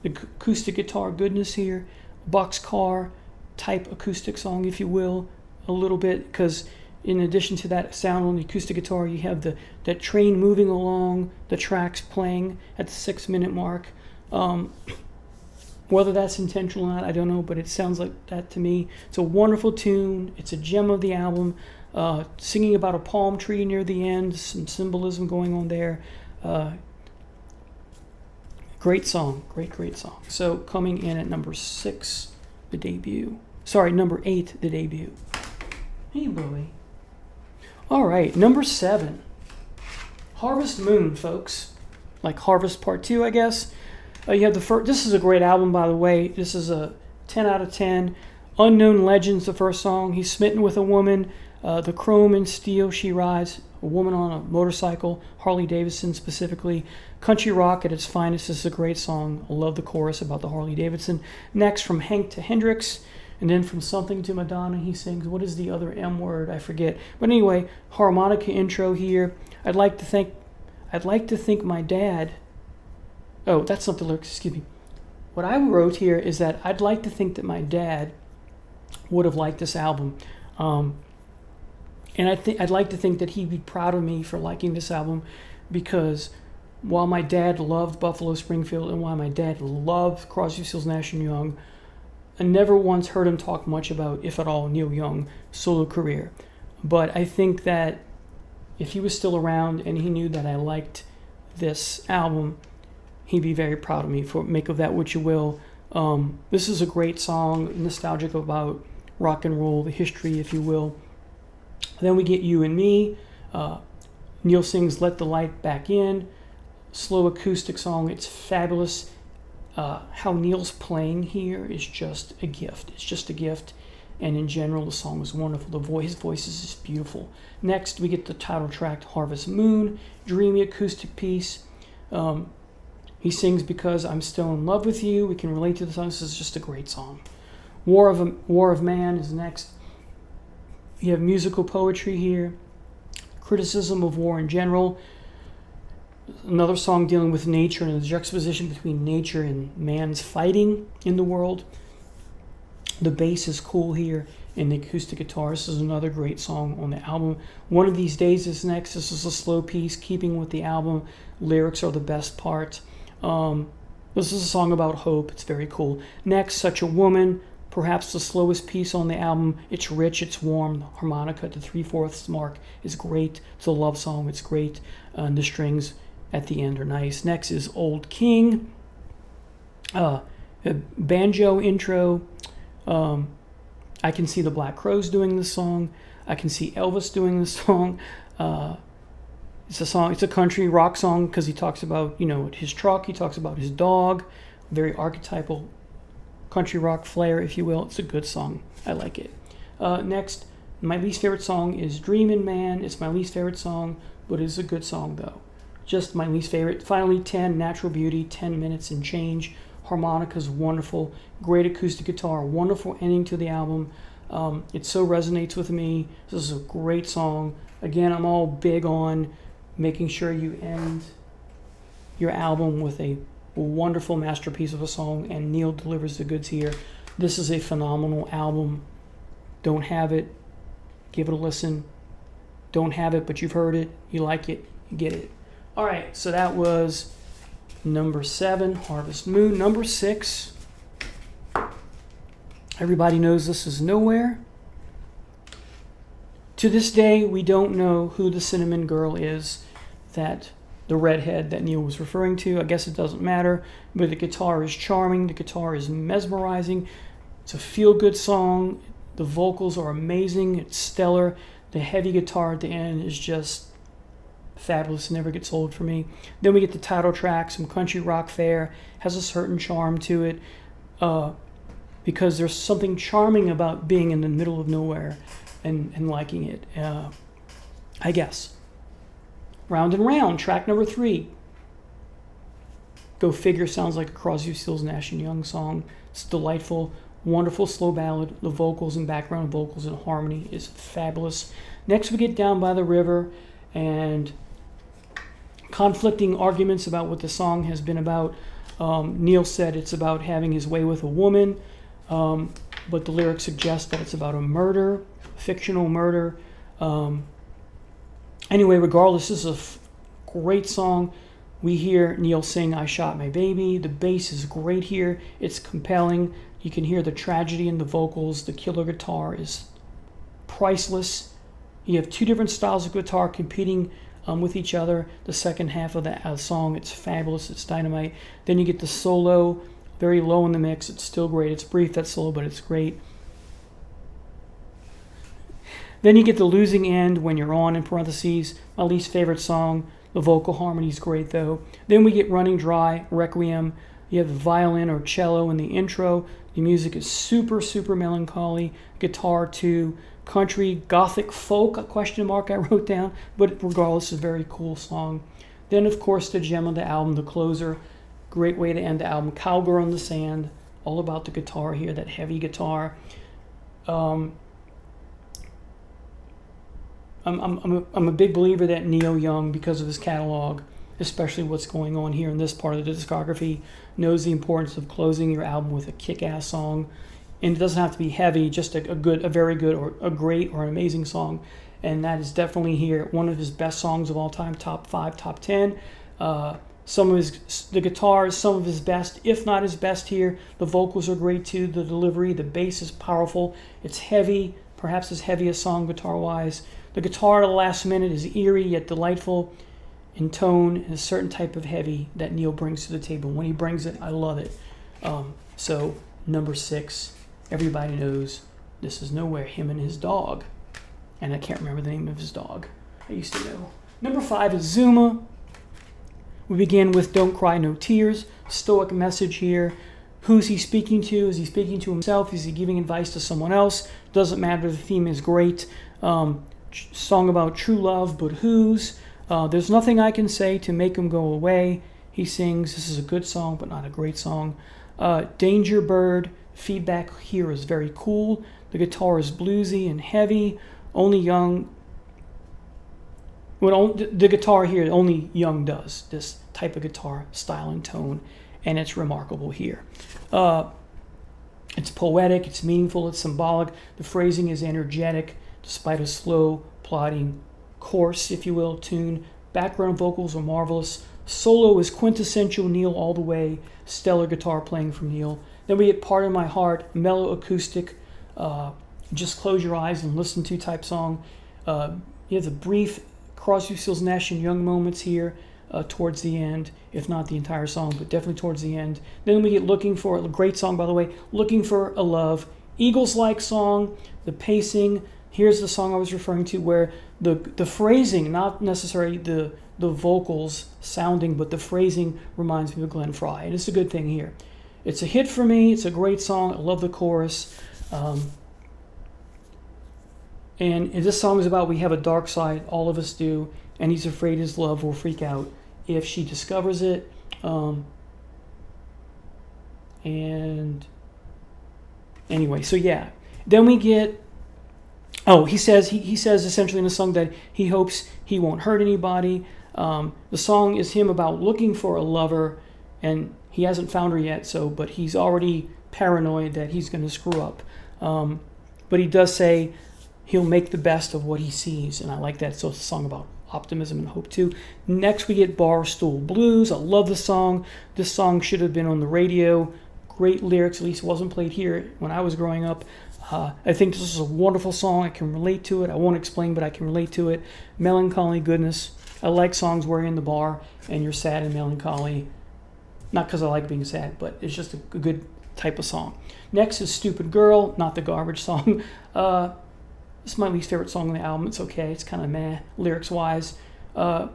The acoustic guitar goodness here. Boxcar type acoustic song, if you will, a little bit, because in addition to that sound on the acoustic guitar, you have that train moving along, the tracks playing at the 6-minute mark. Whether that's intentional or not, I don't know, but it sounds like that to me. It's a wonderful tune. It's a gem of the album. Singing about a palm tree near the end, some symbolism going on there. Great song, great song. So coming in at number 6, the debut. Sorry, number 8, the debut. Hey, boy. All right, number 7, Harvest Moon, folks. Like Harvest Part 2, I guess. You have the first. This is a great album, by the way. This is a 10 out of 10. Unknown Legends, the first song. He's smitten with a woman. The chrome and steel she rides. A woman on a motorcycle. Harley Davidson specifically. Country rock at its finest. This is a great song. I love the chorus about the Harley Davidson. Next, From Hank to Hendrix. And then From Something to Madonna, he sings, what is the other M word? I forget. But anyway, harmonica intro here. I'd like to think my dad. Oh, that's not the lyrics, excuse me. What I wrote here is that I'd like to think that my dad would have liked this album. And I'd like to think that he'd be proud of me for liking this album, because while my dad loved Buffalo Springfield and while my dad loved Crosby, Stills, Nash & Young, I never once heard him talk much about, if at all, Neil Young's solo career. But I think that if he was still around and he knew that I liked this album, he'd be very proud of me for make of that what you will. This is a great song, nostalgic about rock and roll, the history, if you will. Then we get You and Me. Neil sings Let the Light Back In. Slow acoustic song. It's fabulous. How Neil's playing here is just a gift. It's just a gift. And in general, the song is wonderful. His voice is just beautiful. Next, we get the title track, Harvest Moon. Dreamy acoustic piece. He sings Because I'm Still in Love with You. We can relate to the song. This is just a great song. War of Man is next. You have musical poetry here. Criticism of war in general. Another song dealing with nature and the juxtaposition between nature and man's fighting in the world. The bass is cool here, and the acoustic guitar. This is another great song on the album. One of These Days is next. This is a slow piece, keeping with the album. Lyrics are the best part. This is a song about hope. It's very cool. Next, Such a Woman, perhaps the slowest piece on the album. It's rich, it's warm. The harmonica at the 3/4 mark is great. It's a love song. It's great. And the strings at the end are nice. Next is Old King. A banjo intro. I can see the Black Crowes doing this song. I can see Elvis doing this song. It's a country rock song because he talks about, his truck. He talks about his dog. Very archetypal country rock flair, if you will. It's a good song. I like it. Next, my least favorite song is Dreamin' Man. It's my least favorite song, but it's a good song, though. just my least favorite. Finally, 10, Natural Beauty, 10 minutes and change. Harmonica's wonderful, great acoustic guitar, wonderful ending to the album. It so resonates with me. This is a great song. Again, I'm all big on making sure you end your album with a wonderful masterpiece of a song, and Neil delivers the goods here. This is a phenomenal album. Don't have it, give it a listen. Don't have it, but you've heard it, you like it, you get it. All right, so that was number 7, Harvest Moon. Number 6, everybody knows this is Nowhere. To this day, we don't know who the Cinnamon Girl is, that the redhead that Neil was referring to. I guess it doesn't matter, but the guitar is charming, the guitar is mesmerizing. It's a feel-good song. The vocals are amazing, it's stellar. The heavy guitar at the end is just fabulous, never gets old for me. Then we get the title track, some country rock fare, has a certain charm to it, because there's something charming about being in the middle of nowhere and liking it, I guess. Round and Round, track number 3. Go figure, sounds like a Crosby, Stills, Nash & Young song. It's delightful, wonderful slow ballad. The vocals and background vocals and harmony is fabulous. Next we get Down by the River, and conflicting arguments about what the song has been about. Neil said it's about having his way with a woman, but the lyrics suggest that it's about a murder, fictional murder. Anyway, regardless, this is a great song. We hear Neil sing I Shot My Baby. The bass is great here. It's compelling. You can hear the tragedy in the vocals. The killer guitar is priceless. You have 2 different styles of guitar competing with each other. The second half of the song, it's fabulous. It's dynamite. Then you get the solo, very low in the mix. It's still great. It's brief, that solo, but it's great. Then you get the losing end, When You're On, in parentheses. My least favorite song. The vocal harmony is great, though. Then we get Running Dry, Requiem. You have the violin or cello in the intro. The music is super, super melancholy. Guitar too. Country, gothic, folk, a question mark I wrote down. But regardless, a very cool song. Then, of course, the gem of the album, the closer. Great way to end the album. Cowgirl in the Sand. All about the guitar here, that heavy guitar. I'm a big believer that Neil Young, because of his catalog, especially what's going on here in this part of the discography, knows the importance of closing your album with a kick-ass song. And it doesn't have to be heavy, just a very good, or a great, or an amazing song. And that is definitely here. One of his best songs of all time, top 5, top 10. The guitar is some of his best, if not his best here. The vocals are great too. The delivery, the bass is powerful. It's heavy, perhaps his heaviest song guitar-wise. The guitar at the last minute is eerie yet delightful in tone, and a certain type of heavy that Neil brings to the table. When he brings it, I love it. So number 6, everybody knows This Is Nowhere, him and his dog. And I can't remember the name of his dog. I used to know. Number 5 is Zuma. We begin with Don't Cry, No Tears. Stoic message here. Who's he speaking to? Is he speaking to himself? Is he giving advice to someone else? Doesn't matter. The theme is great. Song about true love, but whose? There's nothing I can say to make him go away. He sings, this is a good song, but not a great song. Danger Bird, feedback here is very cool. The guitar is bluesy and heavy. Only Young, the guitar here, only Young does this type of guitar style and tone, and it's remarkable here. It's poetic, it's meaningful, it's symbolic. The phrasing is energetic, despite a slow, plodding, coarse, if you will, tune. Background vocals are marvelous. Solo is quintessential Neil all the way. Stellar guitar playing from Neil. Then we get Part of My Heart, mellow acoustic, just close your eyes and listen to type song. You have the brief Crosby, Stills, Nash & Young moments here towards the end, if not the entire song, but definitely towards the end. Then we get Looking For, a great song by the way, Looking For a Love. Eagles-like song, the pacing. Here's the song I was referring to where the phrasing, not necessarily the vocals sounding, but the phrasing reminds me of Glenn Frey, and it's a good thing here. It's a hit for me. It's a great song. I love the chorus. And this song is about we have a dark side, all of us do, and he's afraid his love will freak out if she discovers it. And anyway, so yeah. Then we get, he says essentially in the song that he hopes he won't hurt anybody. The song is him about looking for a lover, and he hasn't found her yet, but he's already paranoid that he's going to screw up. But he does say he'll make the best of what he sees, and I like that. So it's a song about optimism and hope too. Next we get Barstool Blues. I love the song. This song should have been on the radio. Great lyrics, at least it wasn't played here when I was growing up. I think this is a wonderful song. I can relate to it. I won't explain, but I can relate to it. Melancholy goodness. I like songs where you're in the bar and you're sad and melancholy. Not because I like being sad, but it's just a good type of song. Next is Stupid Girl, not the garbage song. This is my least favorite song on the album. It's okay. It's kind of meh, lyrics-wise. But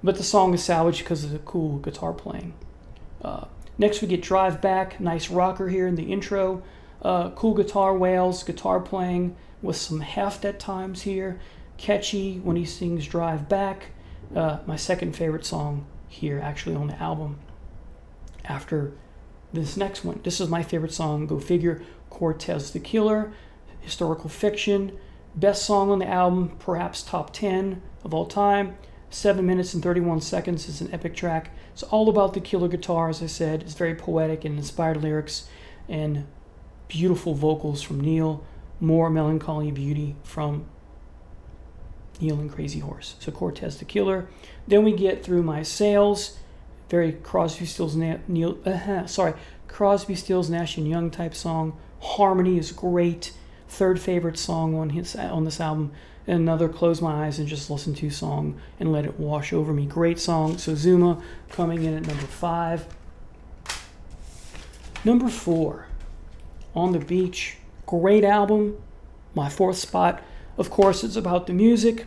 the song is salvaged because of the cool guitar playing. Next we get Drive Back. Nice rocker here in the intro. Cool guitar wails, guitar playing with some heft at times here. Catchy when he sings Drive Back. My second favorite song here actually on the album. After this next one. This is my favorite song. Go figure. Cortez the Killer. Historical fiction. Best song on the album. Perhaps top 10 of all time. 7 minutes and 31 seconds is an epic track. It's all about the killer guitar, as I said. It's very poetic and inspired lyrics and beautiful vocals from Neil. More melancholy beauty from Neil and Crazy Horse. So Cortez the Killer. Then we get Through My Sails. Very Crosby, Stills, Crosby, Stills, Nash and Young type song. Harmony is great. Third favorite song on this album. Another Close My Eyes and Just Listen To song and Let It Wash Over Me. Great song. So Zuma coming in at number 5. Number 4, On the Beach. Great album. My 4th spot. Of course, it's about the music,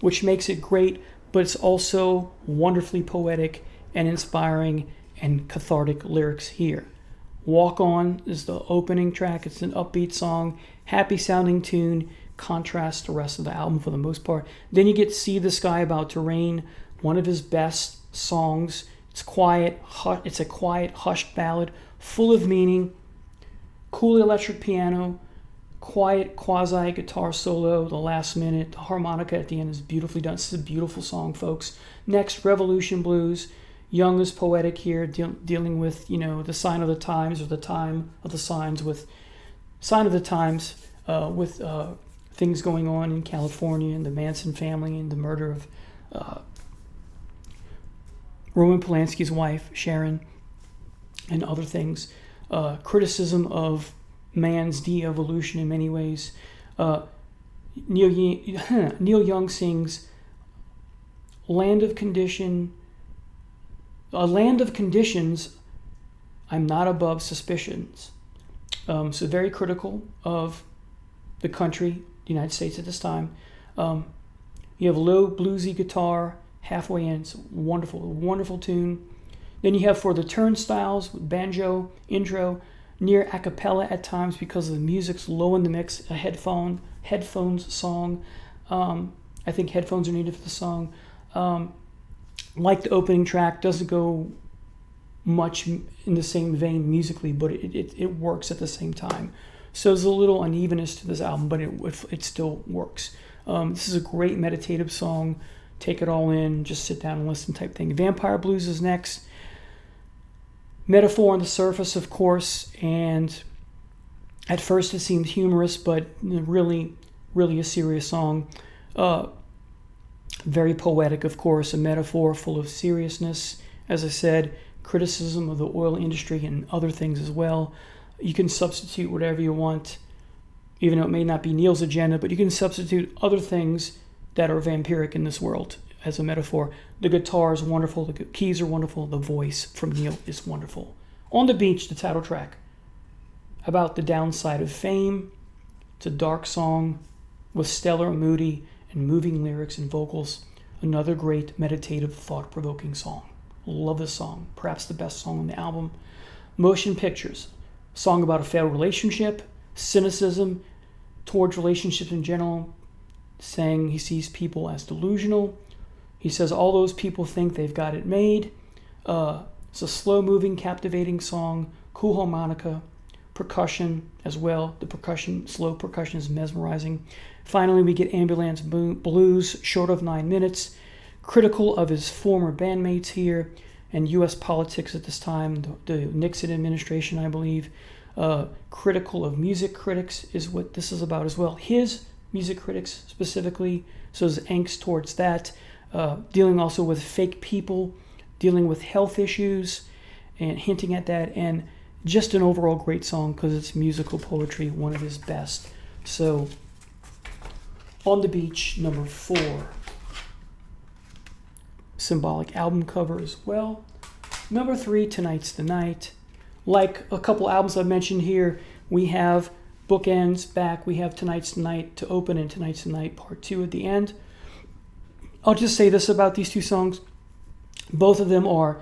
which makes it great, but it's also wonderfully poetic and inspiring and cathartic lyrics here. Walk On is the opening track. It's an upbeat song, happy sounding tune, contrasts the rest of the album for the most part. Then you get See the Sky About to Rain, one of his best songs. It's quiet, it's a quiet, hushed ballad, full of meaning, cool electric piano, quiet quasi guitar solo, the last minute, the harmonica at the end is beautifully done. This is a beautiful song, folks. Next, Revolution Blues. Young is poetic here, dealing with, the sign of the times, or the time of the signs, with sign of the times, with things going on in California and the Manson family and the murder of Roman Polanski's wife, Sharon, and other things. Criticism of man's de-evolution in many ways. Neil Young sings a land of conditions, I'm not above suspicions. So very critical of the country, the United States at this time. You have low bluesy guitar halfway in. It's a wonderful tune. Then you have For the Turnstiles with banjo intro, near a cappella at times because the music's low in the mix. A headphones song. I think headphones are needed for the song. Like the opening track, doesn't go much in the same vein musically, but it works at the same time. So there's a little unevenness to this album, but it still works. This is a great meditative song. Take it all in, just sit down and listen type thing. Vampire Blues is next. Metaphor on the surface, of course, and at first it seemed humorous, but really a serious song. Very poetic, of course, a metaphor full of seriousness. As I said, criticism of the oil industry and other things as well. You can substitute whatever you want, even though it may not be Neil's agenda, but you can substitute other things that are vampiric in this world as a metaphor. The guitar is wonderful, the keys are wonderful, the voice from Neil is wonderful. On the Beach, the title track, about the downside of fame. It's a dark song with stellar, moody, and moving lyrics and vocals. Another great, meditative, thought-provoking song. Love this song, perhaps the best song on the album. Motion Pictures, song about a failed relationship, cynicism towards relationships in general, saying he sees people as delusional. He says all those people think they've got it made. It's a slow-moving, captivating song, cool harmonica, percussion as well. The percussion, slow percussion, is mesmerizing. Finally, we get Ambulance Blues, short of 9 minutes, critical of his former bandmates here and U.S. politics at this time, the Nixon administration, I believe. Critical of music critics is what this is about as well. His music critics specifically, so his angst towards that. Dealing also with fake people, dealing with health issues, and hinting at that. And just an overall great song because it's musical poetry, one of his best. So, On the Beach, number 4. Symbolic album cover as well. Number 3, Tonight's the Night. Like a couple albums I mentioned here, we have Bookends back. We have Tonight's the Night to open and Tonight's the Night Part 2 at the end. I'll just say this about these two songs. Both of them are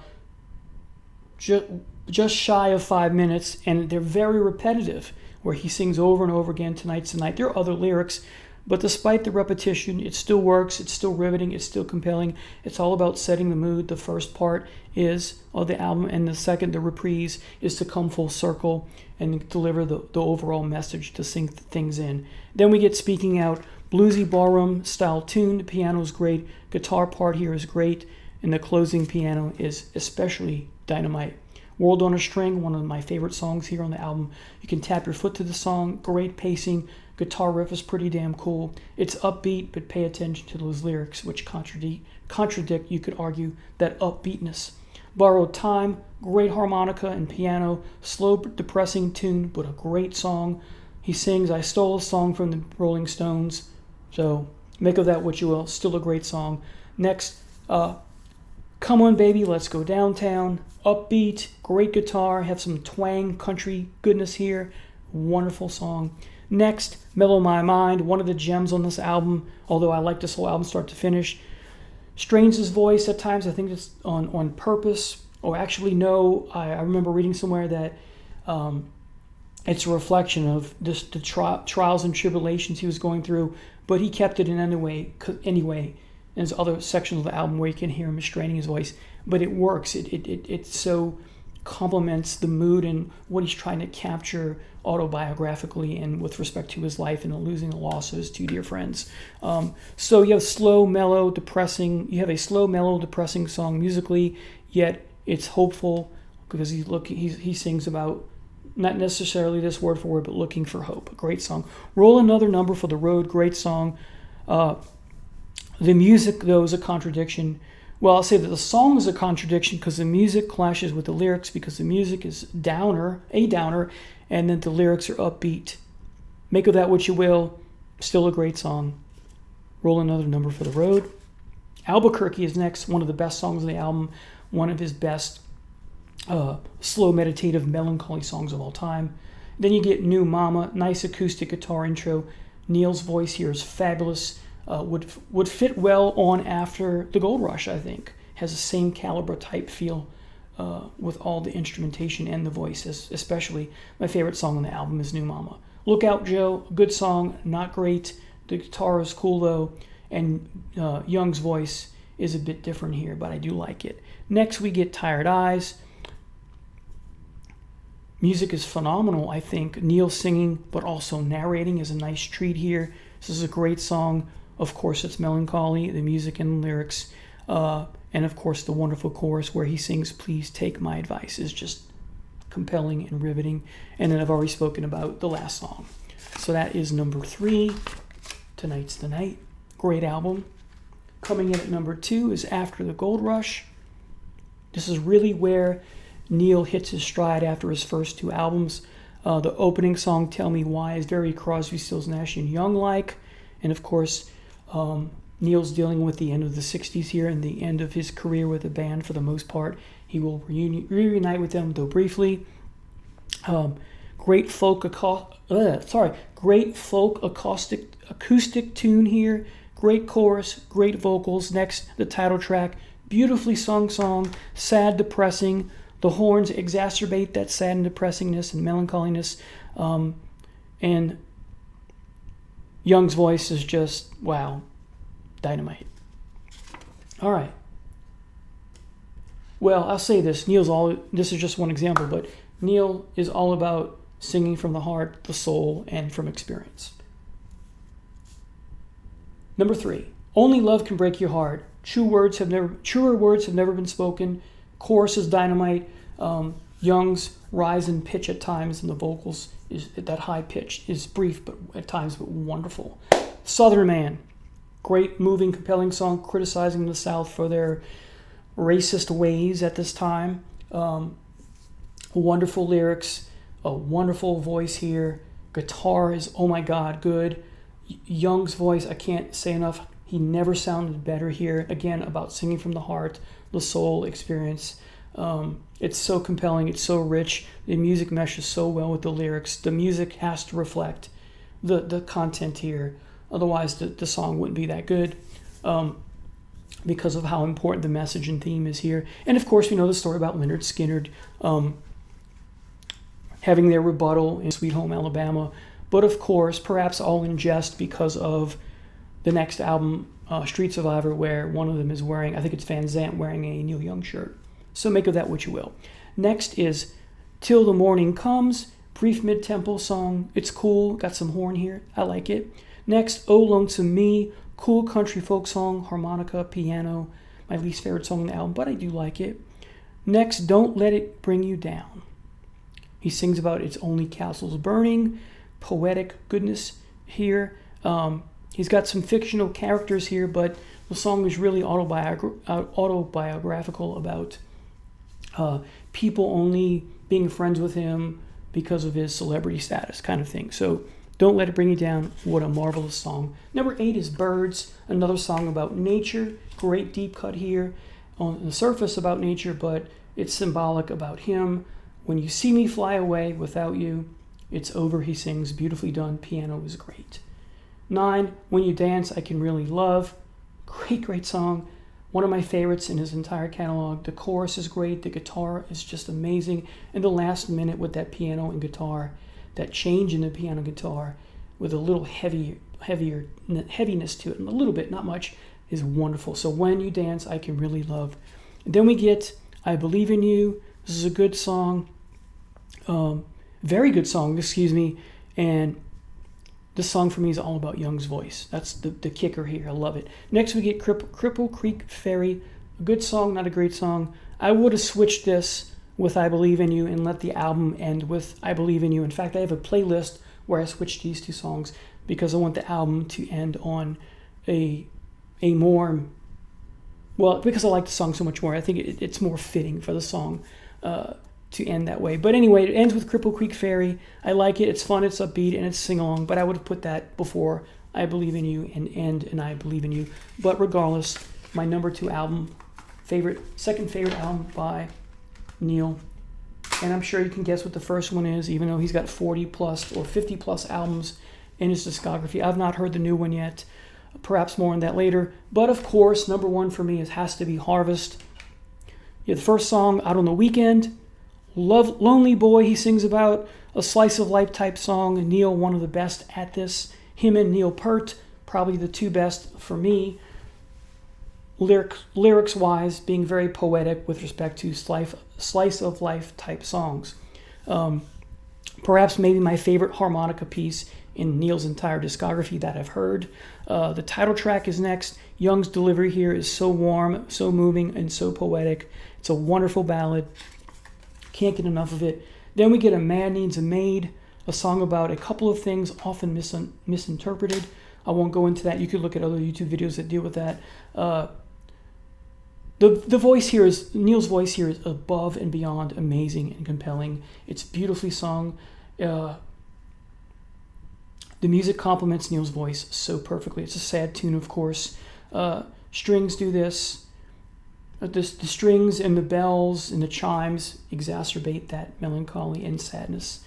just shy of 5 minutes, and they're very repetitive, where he sings over and over again, Tonight's the Night. There are other lyrics, but despite the repetition, it still works, it's still riveting, it's still compelling. It's all about setting the mood. The first part is of the album, and the second, the reprise, is to come full circle and deliver the overall message, to sink things in. Then we get Speaking Out, bluesy ballroom style tune. The piano is great, guitar part here is great, and the closing piano is especially dynamite. World on a String, one of my favorite songs here on the album. You can tap your foot to the song, great pacing, guitar riff is pretty damn cool. It's upbeat, but pay attention to those lyrics, which contradict, you could argue, that upbeatness. Borrowed Time, great harmonica and piano, slow, depressing tune, but a great song. He sings, I stole a song from the Rolling Stones, so make of that what you will. Still a great song. Next, Come On Baby, Let's Go Downtown. Upbeat, great guitar, have some twang, country goodness here. Wonderful song. Next, Mellow My Mind, one of the gems on this album, although I like this whole album start to finish. Strains his voice at times, I think it's on purpose, or actually no, I remember reading somewhere that it's a reflection of just the trials and tribulations he was going through, but he kept it in anyway. There's other sections of the album where you can hear him straining his voice, but it works. It so complements the mood and what he's trying to capture autobiographically and with respect to his life and the losing the loss of his two dear friends. So you have slow, mellow, depressing. You have a slow, mellow, depressing song musically, yet it's hopeful because he sings about not necessarily this word for word, but looking for hope. A great song. Roll Another Number for the Road. Great song. The music, though, is a contradiction. Well, I'll say that the song is a contradiction because the music clashes with the lyrics, because the music is a downer, and then the lyrics are upbeat. Make of that what you will. Still a great song. Roll Another Number for the Road. Albuquerque is next, one of the best songs on the album, one of his best slow, meditative, melancholy songs of all time. Then you get New Mama, nice acoustic guitar intro. Neil's voice here is fabulous. Would fit well on after the Gold Rush, I think. Has the same caliber type feel with all the instrumentation and the voice, especially. My favorite song on the album is New Mama. Look Out Joe, good song, not great. The guitar is cool though, and Young's voice is a bit different here, but I do like it. Next we get Tired Eyes. Music is phenomenal, I think. Neil singing, but also narrating is a nice treat here. This is a great song. Of course, it's melancholy, the music and lyrics, and of course the wonderful chorus where he sings, Please Take My Advice, is just compelling and riveting. And then I've already spoken about the last song. So that is number 3, Tonight's the Night. Great album. Coming in at number 2 is After the Gold Rush. This is really where Neil hits his stride after his first 2 albums. The opening song, Tell Me Why, is very Crosby, Stills, Nash & Young-like. And of course, Neil's dealing with the end of the 60s here and the end of his career with the band for the most part. He will reunite with them, though briefly. Great folk acoustic tune here. Great chorus, great vocals. Next, the title track, beautifully sung song, sad, depressing. The horns exacerbate that sad and depressingness and melancholiness. And Young's voice is just, wow, dynamite. All right. Well, I'll say this. This is just one example, but Neil is all about singing from the heart, the soul, and from experience. Number 3, only love can break your heart. Truer words have never been spoken. Chorus is dynamite. Young's rise in pitch at times, and the vocals is that high pitch is brief, but at times but wonderful. Southern Man, great, moving, compelling song criticizing the South for their racist ways at this time. Wonderful lyrics, a wonderful voice here. Guitar is, oh my God, good. Young's voice, I can't say enough. He never sounded better here. Again, about singing from the heart, the soul experience. It's so compelling. It's so rich. The music meshes so well with the lyrics. The music has to reflect the content here. Otherwise, the song wouldn't be that good because of how important the message and theme is here. And, of course, we know the story about Lynyrd Skynyrd having their rebuttal in Sweet Home Alabama. But, of course, perhaps all in jest because of the next album, Street Survivor, where one of them is wearing, I think it's Van Zandt, wearing a Neil Young shirt. So make of that what you will. Next is Till the Morning Comes, brief mid-tempo song. It's cool, got some horn here. I like it. Next, Oh Lonesome Me, cool country folk song, harmonica, piano. My least favorite song on the album, but I do like it. Next, Don't Let It Bring You Down. He sings about it's only castles burning, poetic goodness here. He's got some fictional characters here, but the song is really autobiographical about people only being friends with him because of his celebrity status kind of thing. So Don't Let It Bring You Down, what a marvelous song. Number 8 is Birds, another song about nature. Great deep cut here on the surface about nature, but it's symbolic about him. When you see me fly away without you, it's over, he sings. Beautifully done. Piano is great. 9, When You Dance, I Can Really Love. Great song. One of my favorites in his entire catalog. The chorus is great. The guitar is just amazing. And the last minute with that piano and guitar, that change in the piano guitar with a little heaviness to it, and a little bit, not much, is wonderful. So When You Dance, I Can Really Love. And then we get I Believe in You. This is a good song. Very good song, and this song for me is all about Young's voice. That's the kicker here. I love it. Next we get Cripple Creek Ferry. A good song, not a great song. I would have switched this with I Believe in You and let the album end with I Believe in You. In fact, I have a playlist where I switched these two songs because I want the album to end on a more, well, because I like the song so much more. I think it's more fitting for the song to end that way. But anyway, it ends with Cripple Creek Ferry. I like it. It's fun, it's upbeat, and it's sing-along, but I would have put that before I Believe in You and end in I Believe in You. But regardless, my number 2 album, second favorite album by Neil. And I'm sure you can guess what the first one is, even though he's got 40 plus or 50 plus albums in his discography. I've not heard the new one yet. Perhaps more on that later. But of course, number 1 for me has to be Harvest. Yeah, the first song, Out on the Weekend. Lonely Boy, he sings about a slice of life type song. Neil, one of the best at this. Him and Neil Peart, probably the 2 best for me. Lyrics wise, being very poetic with respect to slice of life type songs. Perhaps maybe my favorite harmonica piece in Neil's entire discography that I've heard. The title track is next. Young's delivery here is so warm, so moving, and so poetic. It's a wonderful ballad. Can't get enough of it. Then we get A Man Needs a Maid, a song about a couple of things often misinterpreted. I won't go into that. You could look at other YouTube videos that deal with that. The voice here is, Neil's voice here is above and beyond amazing and compelling. It's beautifully sung. The music complements Neil's voice so perfectly. It's a sad tune, of course. Strings do this. The strings and the bells and the chimes exacerbate that melancholy and sadness.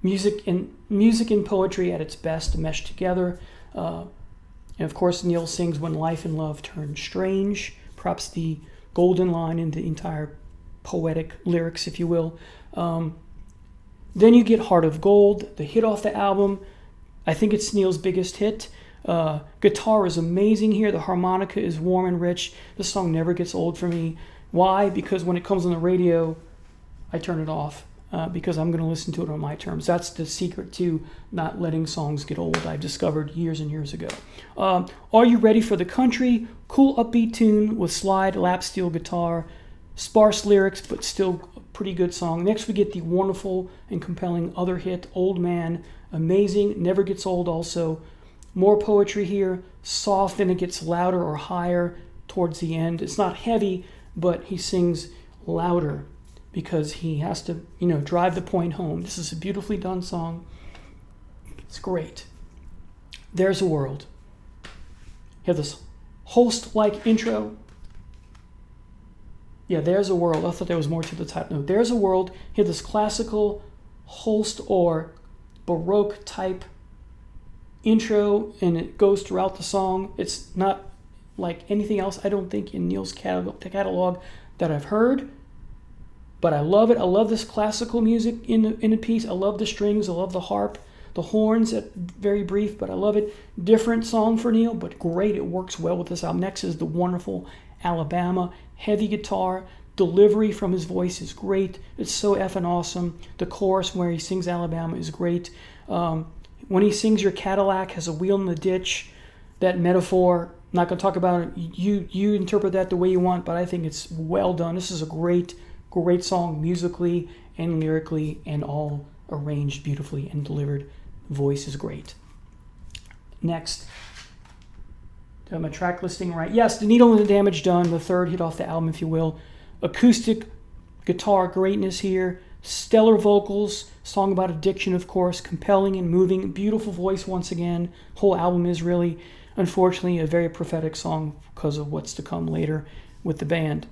Music and poetry at its best mesh together. And of course, Neil sings When Life and Love Turn Strange, perhaps the golden line in the entire poetic lyrics, if you will. Then you get Heart of Gold, the hit off the album. I think it's Neil's biggest hit. Guitar is amazing here. The harmonica is warm and rich. This song never gets old for me. Why? Because when it comes on the radio, I turn it off because I'm going to listen to it on my terms. That's the secret to not letting songs get old, I've discovered years and years ago. Are You Ready for the Country? Cool upbeat tune with slide, lap steel guitar, sparse lyrics, but still a pretty good song. Next we get the wonderful and compelling other hit, Old Man. Amazing, never gets old also. More poetry here, soft, and it gets louder or higher towards the end. It's not heavy, but he sings louder because he has to, drive the point home. This is a beautifully done song. It's great. There's a World. You have this Holst-like intro. Yeah, There's a World. I thought there was more to the title. No, There's a World. You have this classical Holst or Baroque type intro, and it goes throughout the song. It's not like anything else, I don't think, in Neil's catalog that I've heard, but I love it. I love this classical music in the piece. I love the strings. I love the harp, the horns. Very brief, but I love it. Different song for Neil, but great. It works well with this album. Next is the wonderful Alabama. Heavy guitar. Delivery from his voice is great. It's so effing awesome. The chorus where he sings Alabama is great. When he sings Your Cadillac has a wheel in the ditch, that metaphor, I'm not going to talk about it. You interpret that the way you want, but I think it's well done. This is a great song musically and lyrically, and all arranged beautifully and delivered. The voice is great. Next, do I have my track listing right? Yes, The Needle and the Damage Done, the third hit off the album, if you will. Acoustic guitar greatness here. Stellar vocals, song about addiction, of course, compelling and moving, beautiful voice once again. Whole album is really, unfortunately, a very prophetic song because of what's to come later with the band.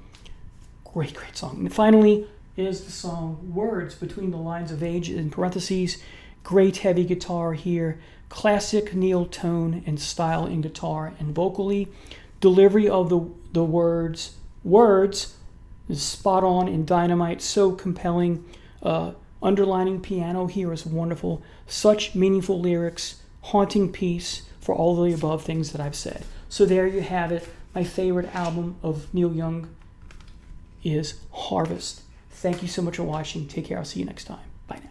Great song. And finally is the song Words, Between the Lines of Age, in parentheses. Great heavy guitar here. Classic Neil tone and style in guitar and vocally. Delivery of the words is spot on and dynamite, so compelling. Underlining piano here is wonderful. Such meaningful lyrics, haunting piece for all of the above things that I've said. So there you have it. My favorite album of Neil Young is Harvest. Thank you so much for watching. Take care. I'll see you next time. Bye now.